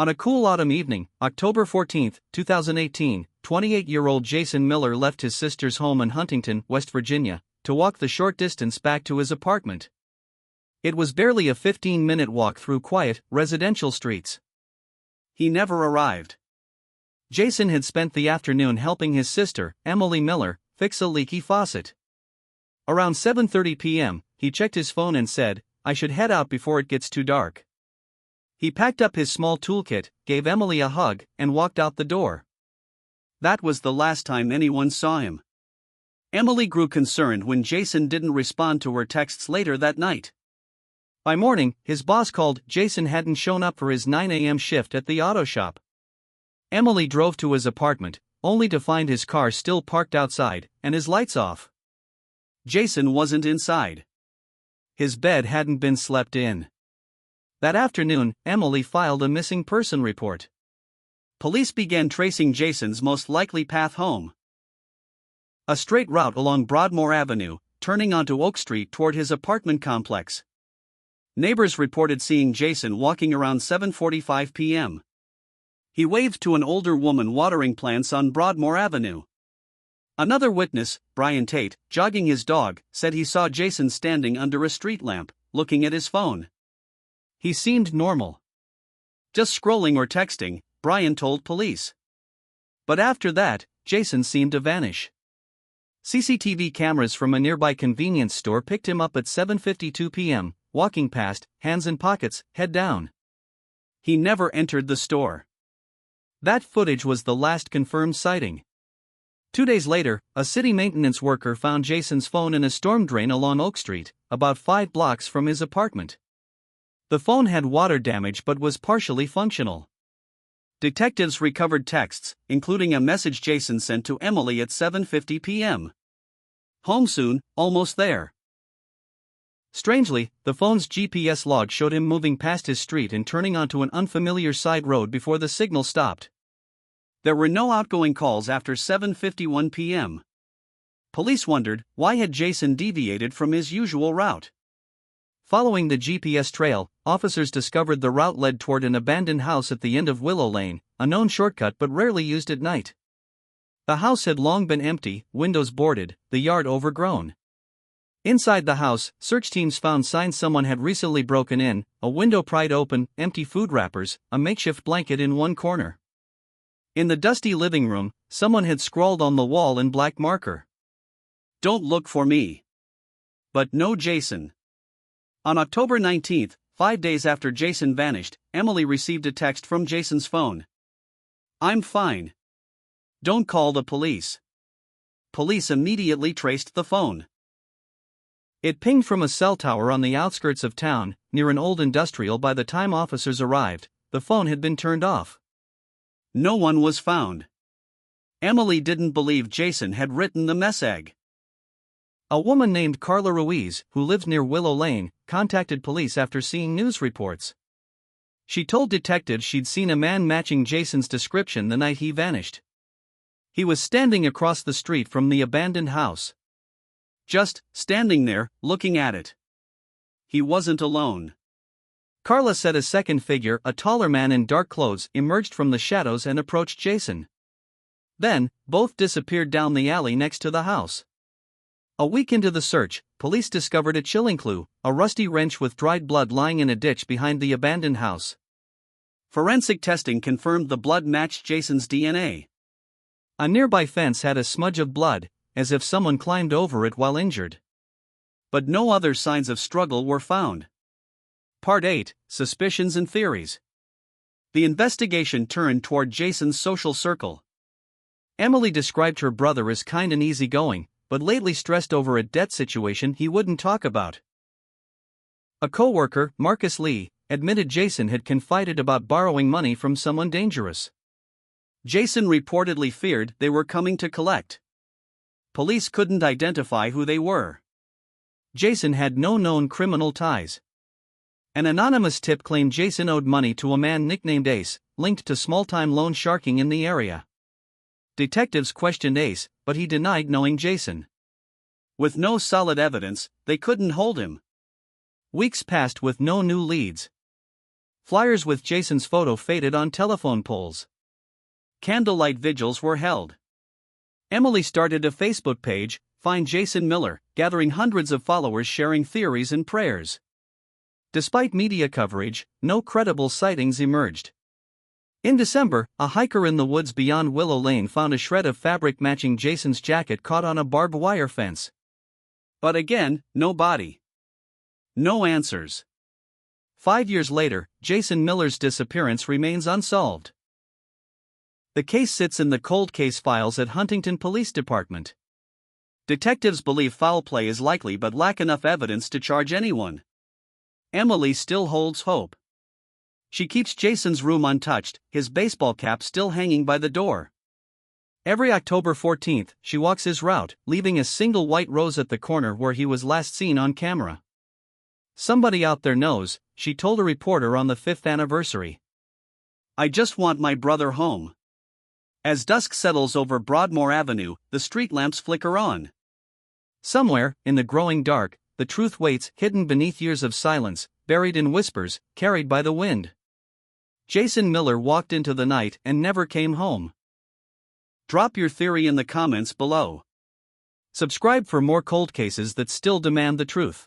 On a cool autumn evening, October 14, 2018, 28-year-old Jason Miller left his sister's home in Huntington, West Virginia, to walk the short distance back to his apartment. It was barely a 15-minute walk through quiet, residential streets. He never arrived. Jason had spent the afternoon helping his sister, Emily Miller, fix a leaky faucet. Around 7:30 p.m., he checked his phone and said, "I should head out before it gets too dark." He packed up his small toolkit, gave Emily a hug, and walked out the door. That was the last time anyone saw him. Emily grew concerned when Jason didn't respond to her texts later that night. By morning, his boss called. Jason hadn't shown up for his 9 a.m. shift at the auto shop. Emily drove to his apartment, only to find his car still parked outside, and his lights off. Jason wasn't inside. His bed hadn't been slept in. That afternoon, Emily filed a missing person report. Police began tracing Jason's most likely path home. A straight route along Broadmoor Avenue, turning onto Oak Street toward his apartment complex. Neighbors reported seeing Jason walking around 7:45 p.m. He waved to an older woman watering plants on Broadmoor Avenue. Another witness, Brian Tate, jogging his dog, said he saw Jason standing under a street lamp, looking at his phone. He seemed normal. Just scrolling or texting, Brian told police. But after that, Jason seemed to vanish. CCTV cameras from a nearby convenience store picked him up at 7:52 p.m., walking past, hands in pockets, head down. He never entered the store. That footage was the last confirmed sighting. 2 days later, a city maintenance worker found Jason's phone in a storm drain along Oak Street, about 5 blocks from his apartment. The phone had water damage but was partially functional. Detectives recovered texts, including a message Jason sent to Emily at 7:50 p.m. "Home soon, almost there." Strangely, the phone's GPS log showed him moving past his street and turning onto an unfamiliar side road before the signal stopped. There were no outgoing calls after 7:51 p.m. Police wondered, why had Jason deviated from his usual route? Following the GPS trail, officers discovered the route led toward an abandoned house at the end of Willow Lane, a known shortcut but rarely used at night. The house had long been empty, windows boarded, the yard overgrown. Inside the house, search teams found signs someone had recently broken in: a window pried open, empty food wrappers, a makeshift blanket in one corner. In the dusty living room, someone had scrawled on the wall in black marker, "Don't look for me." But no Jason. On October 19, 5 days after Jason vanished, Emily received a text from Jason's phone. "I'm fine. Don't call the police." Police immediately traced the phone. It pinged from a cell tower on the outskirts of town, near an old industrial. By the time officers arrived, the phone had been turned off. No one was found. Emily didn't believe Jason had written the message. A woman named Carla Ruiz, who lived near Willow Lane, contacted police after seeing news reports. She told detectives she'd seen a man matching Jason's description the night he vanished. He was standing across the street from the abandoned house. Just standing there, looking at it. He wasn't alone. Carla said a second figure, a taller man in dark clothes, emerged from the shadows and approached Jason. Then, both disappeared down the alley next to the house. A week into the search, police discovered a chilling clue: a rusty wrench with dried blood lying in a ditch behind the abandoned house. Forensic testing confirmed the blood matched Jason's DNA. A nearby fence had a smudge of blood, as if someone climbed over it while injured. But no other signs of struggle were found. Part 8: Suspicions and Theories. The investigation turned toward Jason's social circle. Emily described her brother as kind and easygoing, but lately stressed over a debt situation he wouldn't talk about. A co-worker, Marcus Lee, admitted Jason had confided about borrowing money from someone dangerous. Jason reportedly feared they were coming to collect. Police couldn't identify who they were. Jason had no known criminal ties. An anonymous tip claimed Jason owed money to a man nicknamed Ace, linked to small-time loan sharking in the area. Detectives questioned Ace, but he denied knowing Jason. With no solid evidence, they couldn't hold him. Weeks passed with no new leads. Flyers with Jason's photo faded on telephone poles. Candlelight vigils were held. Emily started a Facebook page, Find Jason Miller, gathering hundreds of followers sharing theories and prayers. Despite media coverage, no credible sightings emerged. In December, a hiker in the woods beyond Willow Lane found a shred of fabric matching Jason's jacket caught on a barbed wire fence. But again, no body. No answers. 5 years later, Jason Miller's disappearance remains unsolved. The case sits in the cold case files at Huntington Police Department. Detectives believe foul play is likely but lack enough evidence to charge anyone. Emily still holds hope. She keeps Jason's room untouched, his baseball cap still hanging by the door. Every October 14th, she walks his route, leaving a single white rose at the corner where he was last seen on camera. Somebody out there knows, she told a reporter on the 5th anniversary. I just want my brother home. As dusk settles over Broadmoor Avenue, the street lamps flicker on. Somewhere, in the growing dark, the truth waits, hidden beneath years of silence, buried in whispers, carried by the wind. Jason Miller walked into the night and never came home. Drop your theory in the comments below. Subscribe for more cold cases that still demand the truth.